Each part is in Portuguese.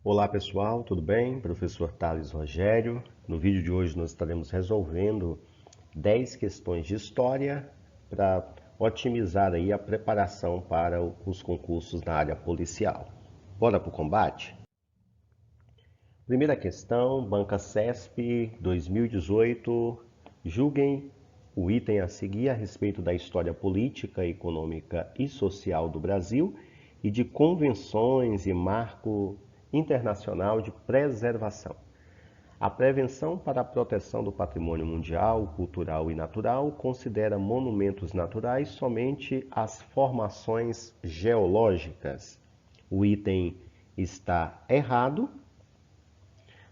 Olá pessoal, tudo bem? Professor Thales Rogério. No vídeo de hoje nós estaremos resolvendo 10 questões de história para otimizar aí a preparação para os concursos na área policial. Bora para o combate? Primeira questão, Banca CESP 2018. Julguem o item a seguir a respeito da história política, econômica e social do Brasil e de convenções e marco internacional de preservação. A prevenção para a proteção do patrimônio mundial, cultural e natural considera monumentos naturais somente as formações geológicas. O item está errado.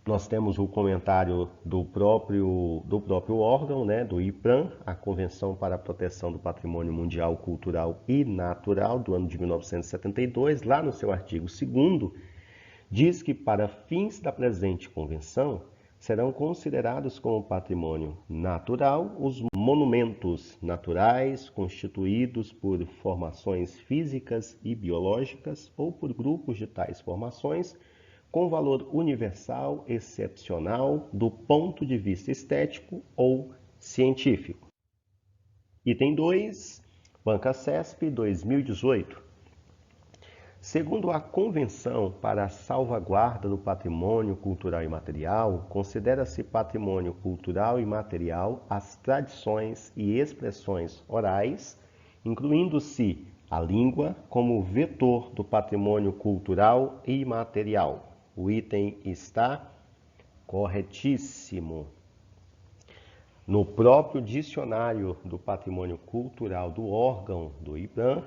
Nós temos o comentário do próprio órgão, né, do IPRAM, a Convenção para a Proteção do Patrimônio Mundial, Cultural e Natural, do ano de 1972, lá no seu artigo 2º, diz que para fins da presente convenção serão considerados como patrimônio natural os monumentos naturais constituídos por formações físicas e biológicas ou por grupos de tais formações com valor universal excepcional do ponto de vista estético ou científico. Item 2, Banca CESP 2018. Segundo a Convenção para a Salvaguarda do Patrimônio Cultural e Material, considera-se patrimônio cultural e material as tradições e expressões orais, incluindo-se a língua como vetor do patrimônio cultural e material. O item está corretíssimo. No próprio dicionário do patrimônio cultural do órgão do IPRAM,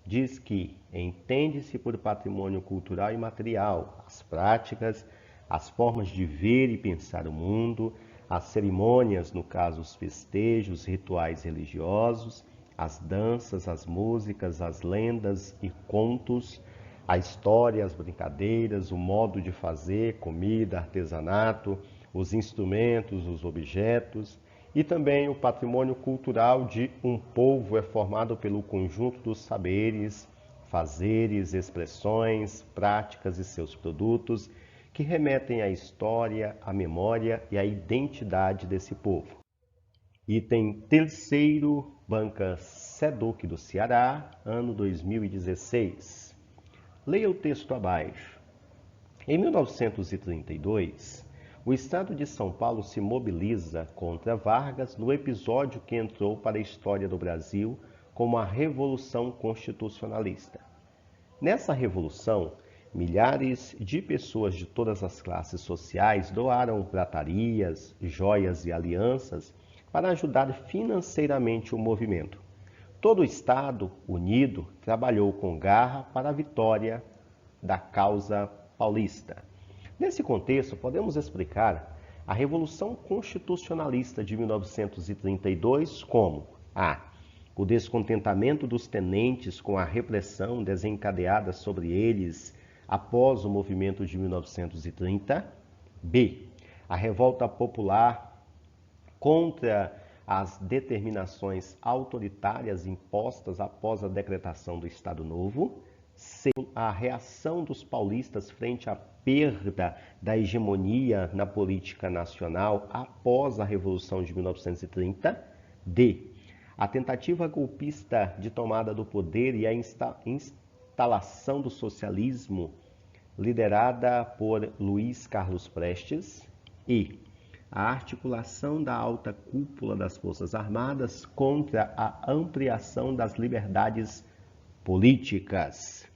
diz que entende-se por patrimônio cultural e material as práticas, as formas de ver e pensar o mundo, as cerimônias, no caso os festejos, rituais religiosos, as danças, as músicas, as lendas e contos, a história, as brincadeiras, o modo de fazer, comida, artesanato, os instrumentos, os objetos, e também o patrimônio cultural de um povo é formado pelo conjunto dos saberes, fazeres, expressões, práticas e seus produtos que remetem à história, à memória e à identidade desse povo. Item 3º, Banca SEDUC do Ceará, ano 2016. Leia o texto abaixo. Em 1932, o Estado de São Paulo se mobiliza contra Vargas no episódio que entrou para a história do Brasil como a Revolução Constitucionalista. Nessa revolução, milhares de pessoas de todas as classes sociais doaram pratarias, joias e alianças para ajudar financeiramente o movimento. Todo o Estado, unido, trabalhou com garra para a vitória da causa paulista. Nesse contexto, podemos explicar a Revolução Constitucionalista de 1932 como a. O descontentamento dos tenentes com a repressão desencadeada sobre eles após o movimento de 1930. B. A revolta popular contra as determinações autoritárias impostas após a decretação do Estado Novo. C. A reação dos paulistas frente à perda da hegemonia na política nacional após a Revolução de 1930. D. A tentativa golpista de tomada do poder e a instalação do socialismo liderada por Luiz Carlos Prestes. E a articulação da alta cúpula das Forças Armadas contra a ampliação das liberdades políticas.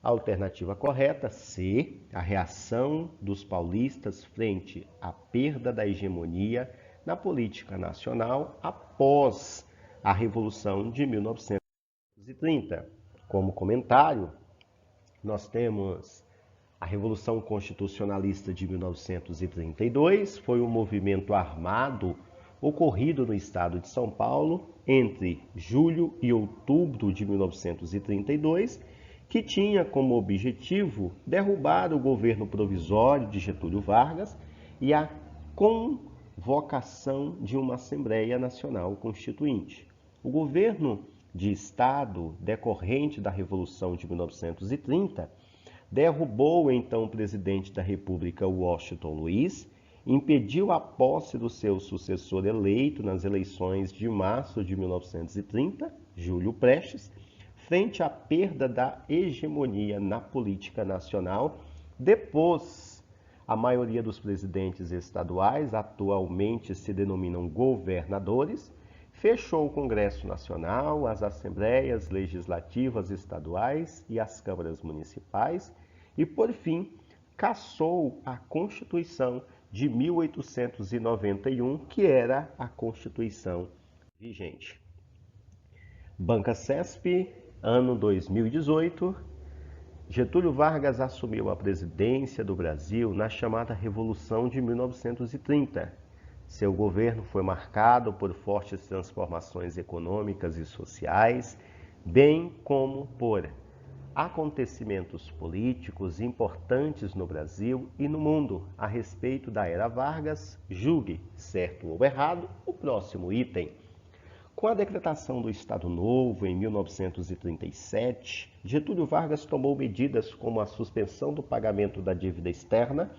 Alternativa correta, C. A reação dos paulistas frente à perda da hegemonia na política nacional após a Revolução de 1930. Como comentário, nós temos a Revolução Constitucionalista de 1932, foi um movimento armado ocorrido no estado de São Paulo entre julho e outubro de 1932, que tinha como objetivo derrubar o governo provisório de Getúlio Vargas e a convocação de uma Assembleia Nacional Constituinte. O governo de Estado decorrente da Revolução de 1930 derrubou o então presidente da República, Washington Luiz, impediu a posse do seu sucessor eleito nas eleições de março de 1930, Júlio Prestes, frente à perda da hegemonia na política nacional. Depois, a maioria dos presidentes estaduais, atualmente se denominam governadores, fechou o Congresso Nacional, as assembleias legislativas estaduais e as câmaras municipais e, por fim, cassou a Constituição de 1891, que era a Constituição vigente. Banca CESP, ano 2018, Getúlio Vargas assumiu a presidência do Brasil na chamada Revolução de 1930. Seu governo foi marcado por fortes transformações econômicas e sociais, bem como por acontecimentos políticos importantes no Brasil e no mundo. A respeito da era Vargas, julgue, certo ou errado, o próximo item. Com a decretação do Estado Novo em 1937, Getúlio Vargas tomou medidas como a suspensão do pagamento da dívida externa,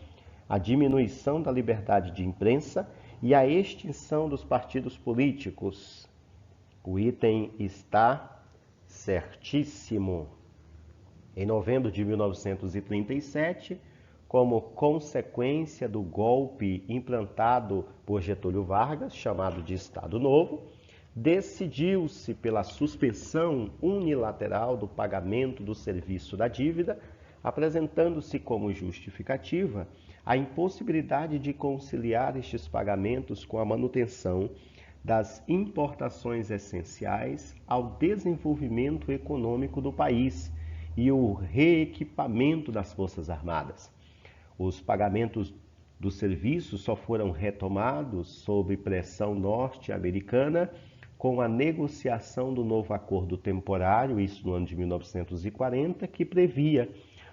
a diminuição da liberdade de imprensa e a extinção dos partidos políticos. O item está certíssimo. Em novembro de 1937, como consequência do golpe implantado por Getúlio Vargas, chamado de Estado Novo, decidiu-se pela suspensão unilateral do pagamento do serviço da dívida, apresentando-se como justificativa a impossibilidade de conciliar estes pagamentos com a manutenção das importações essenciais ao desenvolvimento econômico do país e o reequipamento das Forças Armadas. Os pagamentos do serviço só foram retomados sob pressão norte-americana com a negociação do novo acordo temporário, isso no ano de 1940, que previa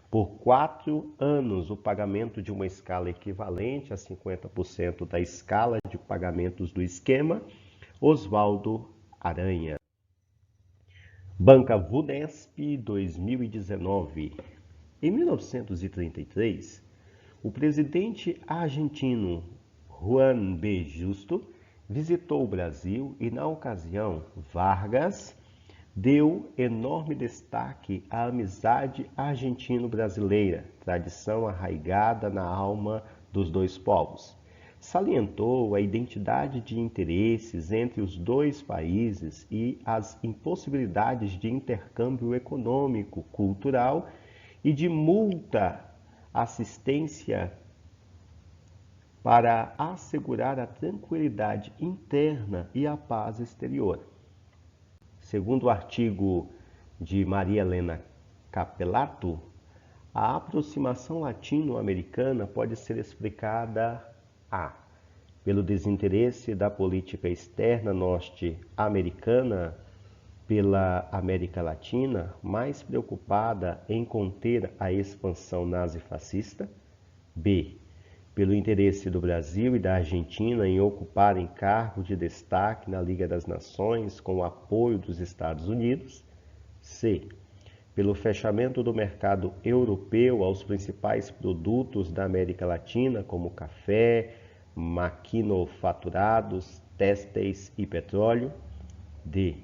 por 4 anos o pagamento de uma escala equivalente a 50% da escala de pagamentos do esquema Oswaldo Aranha. Banca VUDESP 2019. Em 1933, o presidente argentino Juan B. Justo visitou o Brasil e, na ocasião, Vargas deu enorme destaque à amizade argentino-brasileira, tradição arraigada na alma dos dois povos. Salientou a identidade de interesses entre os dois países e as impossibilidades de intercâmbio econômico, cultural e de mútua assistência para assegurar a tranquilidade interna e a paz exterior. Segundo o artigo de Maria Helena Capelato, a aproximação latino-americana pode ser explicada pelo desinteresse da política externa norte-americana pela América Latina, mais preocupada em conter a expansão nazifascista. B. Pelo interesse do Brasil e da Argentina em ocuparem cargo de destaque na Liga das Nações com o apoio dos Estados Unidos. C. Pelo fechamento do mercado europeu aos principais produtos da América Latina, como café, maquinofaturados, têxteis e petróleo. D.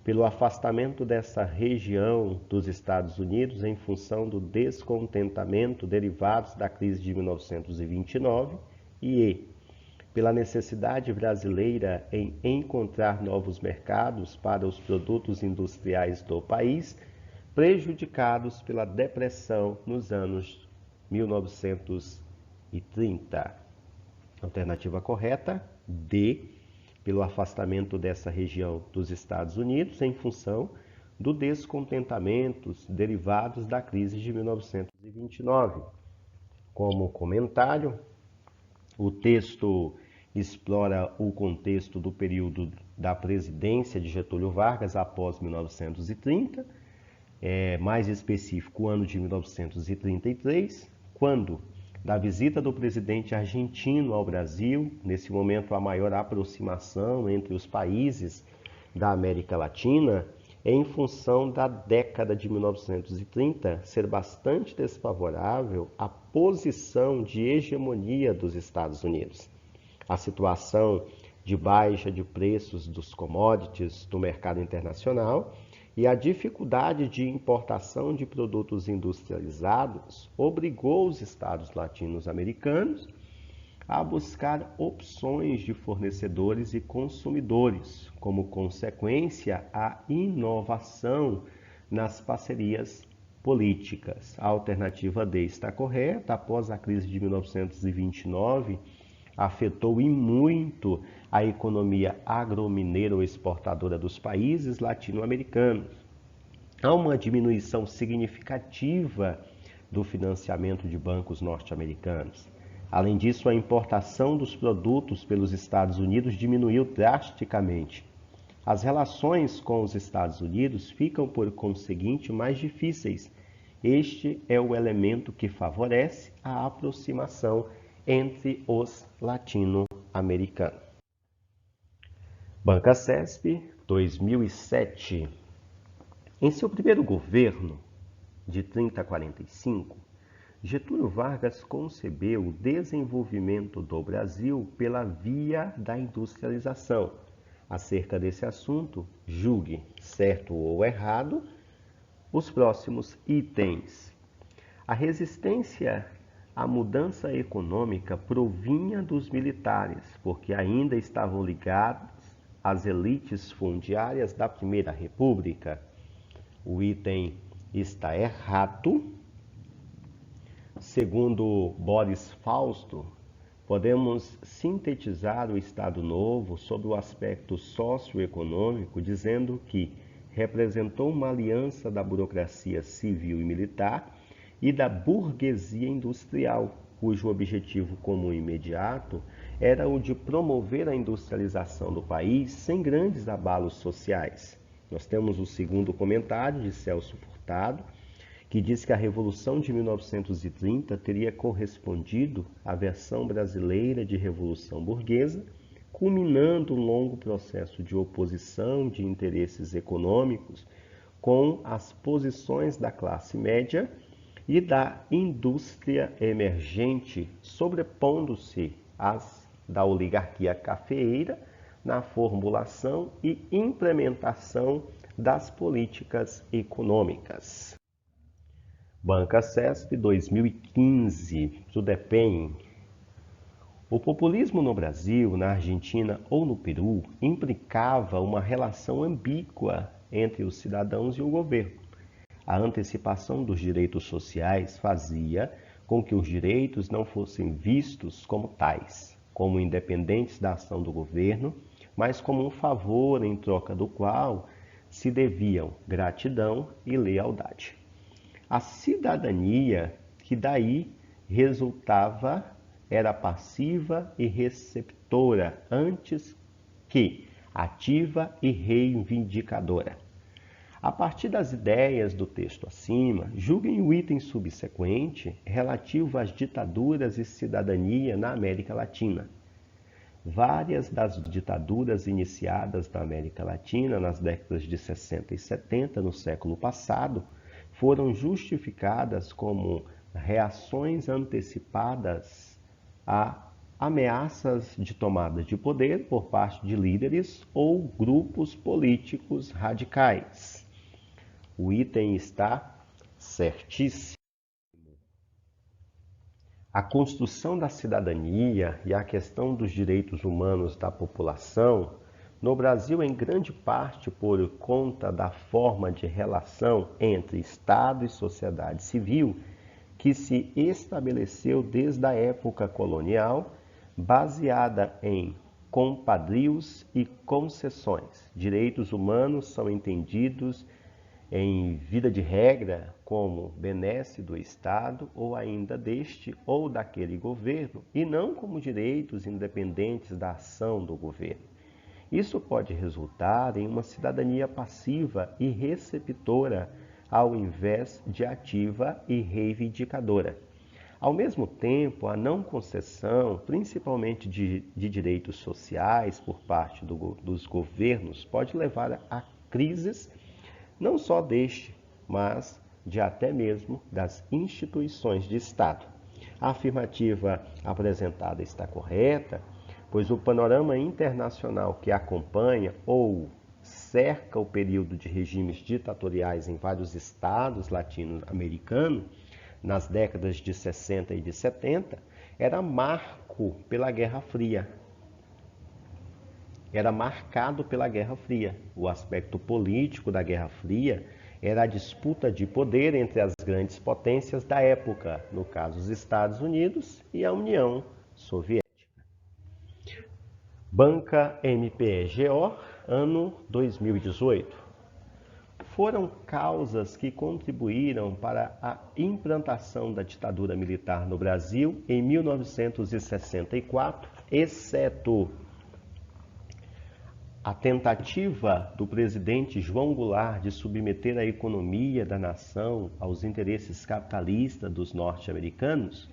Pelo afastamento dessa região dos Estados Unidos em função do descontentamento derivados da crise de 1929. E E. Pela necessidade brasileira em encontrar novos mercados para os produtos industriais do país, prejudicados pela depressão nos anos 1930. Alternativa correta, D, pelo afastamento dessa região dos Estados Unidos em função do descontentamento derivados da crise de 1929. Como comentário, o texto explora o contexto do período da presidência de Getúlio Vargas após 1930, mais específico, o ano de 1933, quando da visita do presidente argentino ao Brasil, nesse momento a maior aproximação entre os países da América Latina, em função da década de 1930 ser bastante desfavorável à posição de hegemonia dos Estados Unidos. A situação de baixa de preços dos commodities do mercado internacional e a dificuldade de importação de produtos industrializados obrigou os estados latino-americanos a buscar opções de fornecedores e consumidores, como consequência, a inovação nas parcerias políticas. A alternativa D está correta. Após a crise de 1929, afetou e muito a economia agromineira ou exportadora dos países latino-americanos. Há uma diminuição significativa do financiamento de bancos norte-americanos. Além disso, a importação dos produtos pelos Estados Unidos diminuiu drasticamente. As relações com os Estados Unidos ficam, por conseguinte, mais difíceis. Este é o elemento que favorece a aproximação entre os latino-americanos. Banca CESP, 2007. Em seu primeiro governo, de 30 a 45, Getúlio Vargas concebeu o desenvolvimento do Brasil pela via da industrialização. Acerca desse assunto, julgue, certo ou errado, os próximos itens. A resistência à mudança econômica provinha dos militares, porque ainda estavam ligados às elites fundiárias da Primeira República. O item está errado. Segundo Boris Fausto, podemos sintetizar o Estado Novo sob o aspecto socioeconômico, dizendo que representou uma aliança da burocracia civil e militar e da burguesia industrial, cujo objetivo comum imediato era o de promover a industrialização do país sem grandes abalos sociais. Nós temos o segundo comentário de Celso Furtado, que diz que a Revolução de 1930 teria correspondido à versão brasileira de Revolução Burguesa, culminando um longo processo de oposição de interesses econômicos com as posições da classe média e da indústria emergente, sobrepondo-se às da oligarquia cafeeira na formulação e implementação das políticas econômicas. Banca CESP 2015, Sudepem. O populismo no Brasil, na Argentina ou no Peru implicava uma relação ambígua entre os cidadãos e o governo. A antecipação dos direitos sociais fazia com que os direitos não fossem vistos como tais, como independentes da ação do governo, mas como um favor em troca do qual se deviam gratidão e lealdade. A cidadania que daí resultava era passiva e receptora, antes que ativa e reivindicadora. A partir das ideias do texto acima, julguem o item subsequente relativo às ditaduras e cidadania na América Latina. Várias das ditaduras iniciadas na América Latina nas décadas de 60 e 70 no século passado foram justificadas como reações antecipadas a ameaças de tomada de poder por parte de líderes ou grupos políticos radicais. O item está certíssimo. A construção da cidadania e a questão dos direitos humanos da população no Brasil, em grande parte por conta da forma de relação entre Estado e sociedade civil que se estabeleceu desde a época colonial, baseada em compadrios e concessões. Direitos humanos são entendidos em vida de regra como benesse do Estado ou ainda deste ou daquele governo, e não como direitos independentes da ação do governo. Isso pode resultar em uma cidadania passiva e receptora, ao invés de ativa e reivindicadora. Ao mesmo tempo, a não concessão, principalmente de direitos sociais por parte dos governos, pode levar a crises não só deste, mas de até mesmo das instituições de Estado. A afirmativa apresentada está correta, pois o panorama internacional que acompanha ou cerca o período de regimes ditatoriais em vários estados latino-americanos, nas décadas de 60 e de 70, era marco pela Guerra Fria. Era marcado pela Guerra Fria. O aspecto político da Guerra Fria era a disputa de poder entre as grandes potências da época, no caso os Estados Unidos e a União Soviética. Banca MPEGO, ano 2018. Foram causas que contribuíram para a implantação da ditadura militar no Brasil em 1964, exceto a tentativa do presidente João Goulart de submeter a economia da nação aos interesses capitalistas dos norte-americanos,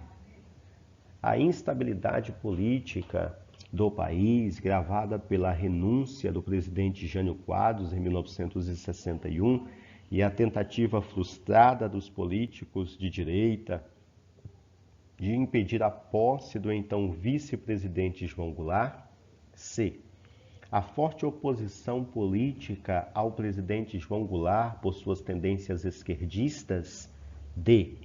a instabilidade política do país, gravada pela renúncia do presidente Jânio Quadros em 1961 e a tentativa frustrada dos políticos de direita de impedir a posse do então vice-presidente João Goulart. C. A forte oposição política ao presidente João Goulart por suas tendências esquerdistas. D.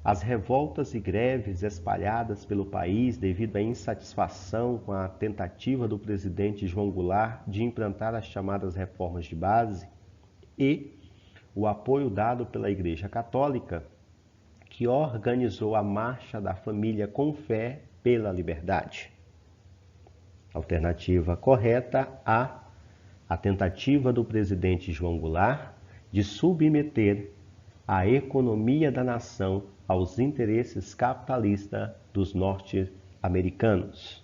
As revoltas e greves espalhadas pelo país devido à insatisfação com a tentativa do presidente João Goulart de implantar as chamadas reformas de base. E o apoio dado pela Igreja Católica, que organizou a Marcha da Família com Fé pela Liberdade. Alternativa correta A. A tentativa do presidente João Goulart de submeter a economia da nação aos interesses capitalistas dos norte-americanos.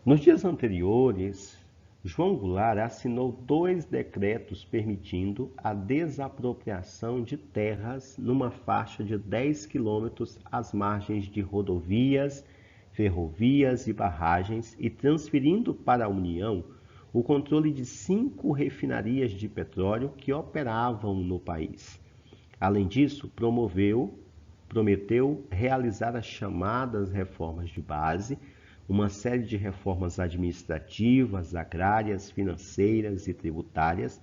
Nos dias anteriores, João Goulart assinou 2 decretos permitindo a desapropriação de terras numa faixa de 10 quilômetros às margens de rodovias, ferrovias e barragens e transferindo para a União o controle de 5 refinarias de petróleo que operavam no país. Além disso, prometeu realizar as chamadas reformas de base, uma série de reformas administrativas, agrárias, financeiras e tributárias,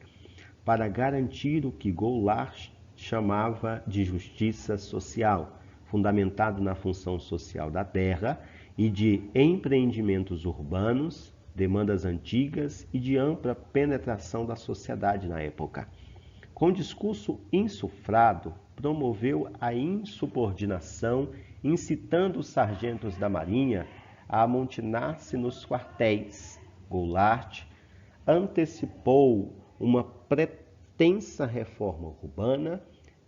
para garantir o que Goulart chamava de justiça social, fundamentado na função social da terra e de empreendimentos urbanos, demandas antigas e de ampla penetração da sociedade na época. Com discurso insufrado, promoveu a insubordinação, incitando os sargentos da Marinha a amontonar-se nos quartéis. Goulart antecipou uma pretensa reforma urbana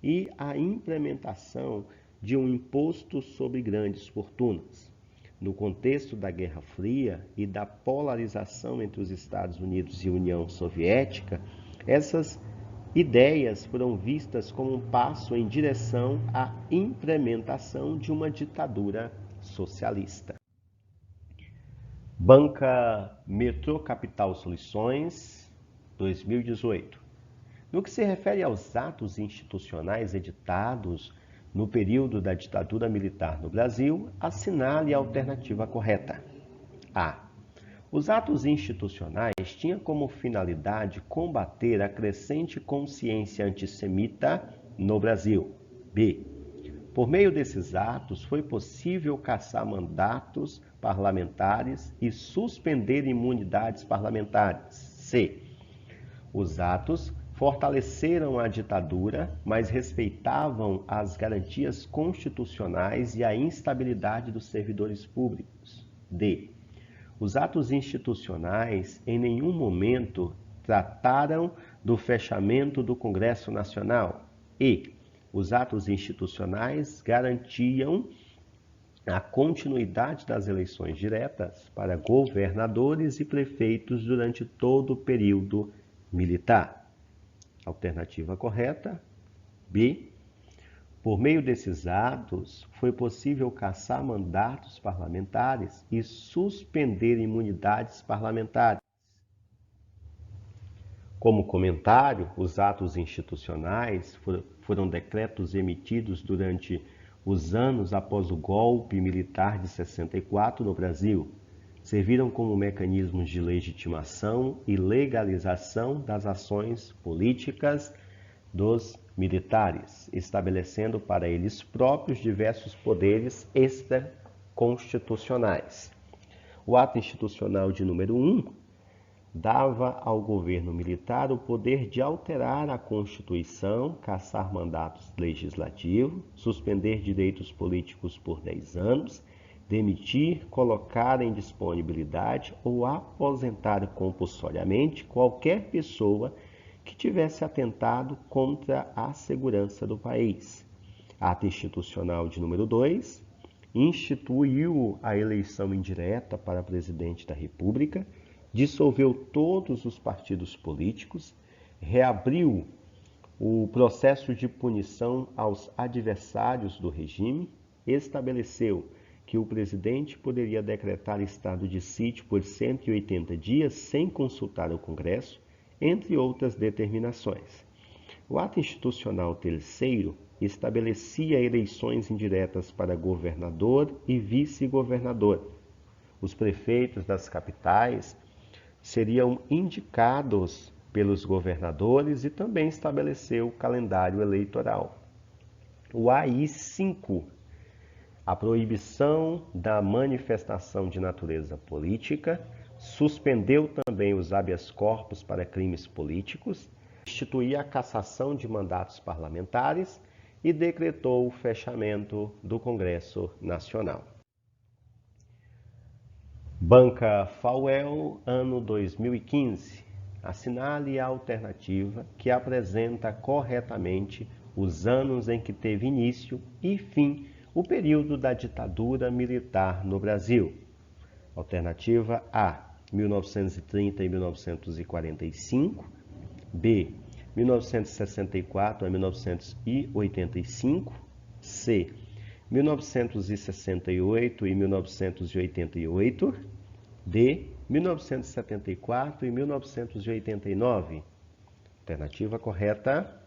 e a implementação de um imposto sobre grandes fortunas. No contexto da Guerra Fria e da polarização entre os Estados Unidos e a União Soviética, essas ideias foram vistas como um passo em direção à implementação de uma ditadura socialista. Banca Metrô Capital Soluções, 2018. No que se refere aos atos institucionais editados no período da ditadura militar no Brasil, assinale a alternativa correta. A. Os atos institucionais tinham como finalidade combater a crescente consciência antissemita no Brasil. B. Por meio desses atos, foi possível cassar mandatos parlamentares e suspender imunidades parlamentares. C. Os atos fortaleceram a ditadura, mas respeitavam as garantias constitucionais e a instabilidade dos servidores públicos. D. Os atos institucionais em nenhum momento trataram do fechamento do Congresso Nacional. E os atos institucionais garantiam a continuidade das eleições diretas para governadores e prefeitos durante todo o período militar. Alternativa correta, B. Por meio desses atos, foi possível cassar mandatos parlamentares e suspender imunidades parlamentares. Como comentário, os atos institucionais foram decretos emitidos durante os anos após o golpe militar de 64 no Brasil. Serviram como mecanismos de legitimação e legalização das ações políticas dos militares, estabelecendo para eles próprios diversos poderes extraconstitucionais. O ato institucional de número 1 dava ao governo militar o poder de alterar a Constituição, cassar mandatos legislativos, suspender direitos políticos por 10 anos, demitir, colocar em disponibilidade ou aposentar compulsoriamente qualquer pessoa que tivesse atentado contra a segurança do país. Ato institucional de número 2 instituiu a eleição indireta para presidente da República, dissolveu todos os partidos políticos, reabriu o processo de punição aos adversários do regime, estabeleceu que o presidente poderia decretar estado de sítio por 180 dias sem consultar o Congresso, entre outras determinações. O ato institucional terceiro estabelecia eleições indiretas para governador e vice-governador. Os prefeitos das capitais seriam indicados pelos governadores e também estabeleceu o calendário eleitoral. O AI-5, a proibição da manifestação de natureza política, suspendeu também os habeas corpus para crimes políticos, instituía a cassação de mandatos parlamentares e decretou o fechamento do Congresso Nacional. Banca FAUEL, ano 2015. Assinale a alternativa que apresenta corretamente os anos em que teve início e fim o período da ditadura militar no Brasil. Alternativa A, 1930 e 1945. B, 1964 a 1985. C, 1968 e 1988. D, 1974 e 1989. Alternativa correta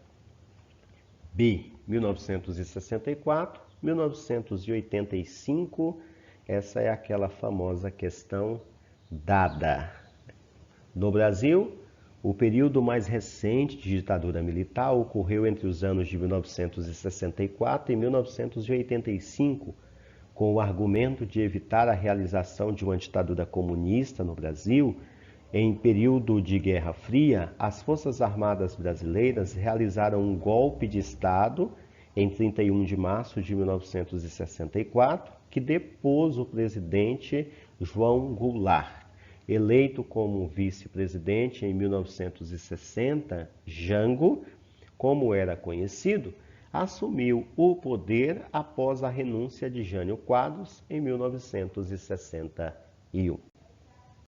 B, 1964, 1985. Essa é aquela famosa questão dada. No Brasil, o período mais recente de ditadura militar ocorreu entre os anos de 1964 e 1985, com o argumento de evitar a realização de uma ditadura comunista no Brasil. Em período de Guerra Fria, as Forças Armadas brasileiras realizaram um golpe de Estado em 31 de março de 1964, que depôs o presidente João Goulart. Eleito como vice-presidente em 1960, Jango, como era conhecido, assumiu o poder após a renúncia de Jânio Quadros em 1961.